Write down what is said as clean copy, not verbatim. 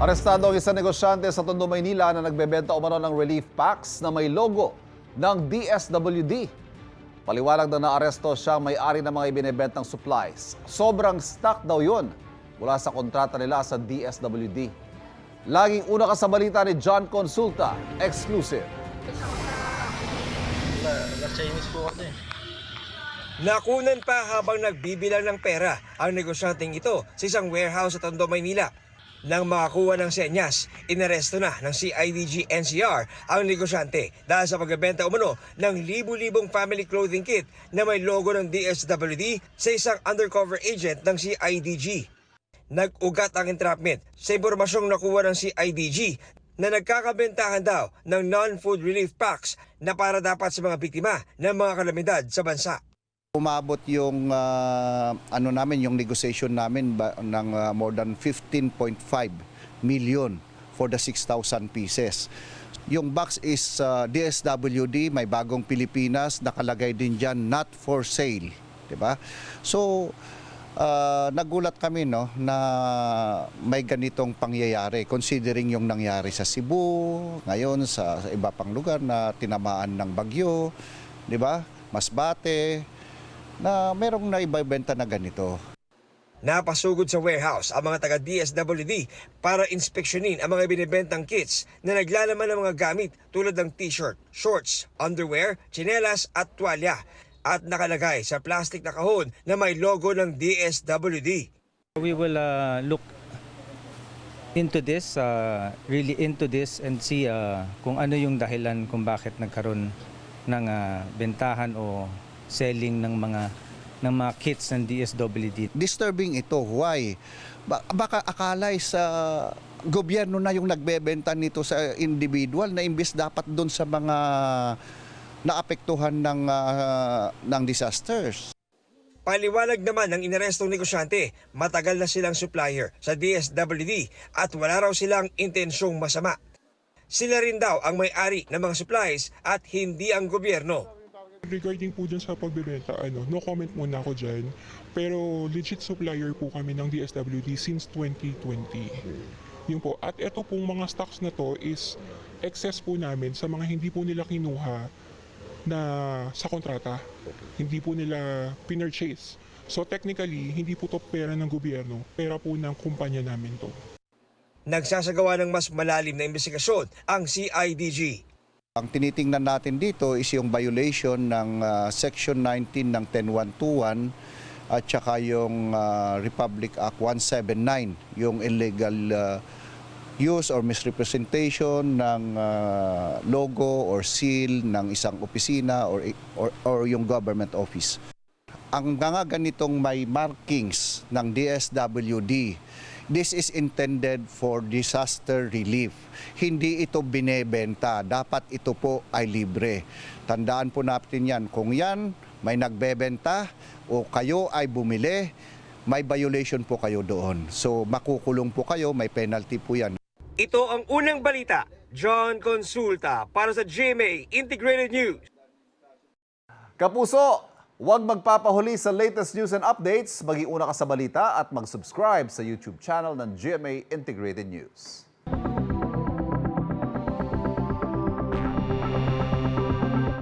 Arestado ang isang negosyante sa Tondo, Maynila na nagbebenta umano ng relief packs na may logo ng DSWD. Paliwanag na naaresto siya may-ari ng mga ibinebentang supplies. Sobrang stock daw yun mula sa kontrata nila sa DSWD. Laging una ka sa balita ni John Consulta, exclusive. Chinese po kasi. Nakunan pa habang nagbibilang ng pera ang negosyanteng ito sa isang warehouse sa Tondo, Maynila. Nang makakuha ng senyas, inaresto na ng CIDG NCR ang negosyante dahil sa pagbebenta umano ng libu-libong family clothing kit na may logo ng DSWD sa isang undercover agent ng CIDG. Nag-ugat ang entrapment sa impormasyong nakuha ng CIDG na nagkakabentahan daw ng non-food relief packs na para dapat sa mga biktima ng mga kalamidad sa bansa. Umabot yung yung negotiation namin ng more than 15.5 million for the 6,000 pieces. Yung box is DSWD, may bagong Pilipinas, nakalagay din diyan not for sale, 'di ba? So nagulat kami na may ganitong pangyayari considering yung nangyari sa Cebu, ngayon sa iba pang lugar na tinamaan ng bagyo, 'di ba? Masbate, na merong naibebenta na ganito. Napasugod sa warehouse ang mga taga-DSWD para inspeksyonin ang mga binibentang kits na naglalaman ng mga gamit tulad ng t-shirt, shorts, underwear, tsinelas at tuwalya at nakalagay sa plastic na kahon na may logo ng DSWD. We will look into this, really into this and see kung ano yung dahilan kung bakit nagkaroon ng bentahan o selling ng mga kits ng DSWD. Disturbing ito. Why? Baka akala sa gobyerno na yung nagbebenta nito sa individual na imbes dapat doon sa mga naapektuhan ng disasters. Paliwanag naman ng inarestong negosyante, matagal na silang supplier sa DSWD at wala raw silang intensyong masama. Sila rin daw ang may-ari ng mga supplies at hindi ang gobyerno. Regarding po dyan sa pagbebenta, no comment muna ako dyan. Pero legit supplier po kami ng DSWD since 2020. Yun po. At ito pong mga stocks na to is excess po namin sa mga hindi po nila kinuha na sa kontrata. Hindi po nila pinurchase. So technically, hindi po to pera ng gobyerno, pera po ng kumpanya namin to. Nagsasagawa ng mas malalim na investigasyon ang CIDG. Ang tinitingnan natin dito is yung violation ng Section 19 ng 10121 at saka yung Republic Act 179, yung illegal use or misrepresentation ng logo or seal ng isang opisina or yung government office. Ang mga ganitong may markings ng DSWD, this is intended for disaster relief. Hindi ito binebenta. Dapat ito po ay libre. Tandaan po natin yan. Kung yan may nagbebenta o kayo ay bumili, may violation po kayo doon. So makukulong po kayo, may penalty po yan. Ito ang unang balita. John Consulta para sa GMA Integrated News. Kapuso, huwag magpapahuli sa latest news and updates. Maging una ka sa balita at mag-subscribe sa YouTube channel ng GMA Integrated News.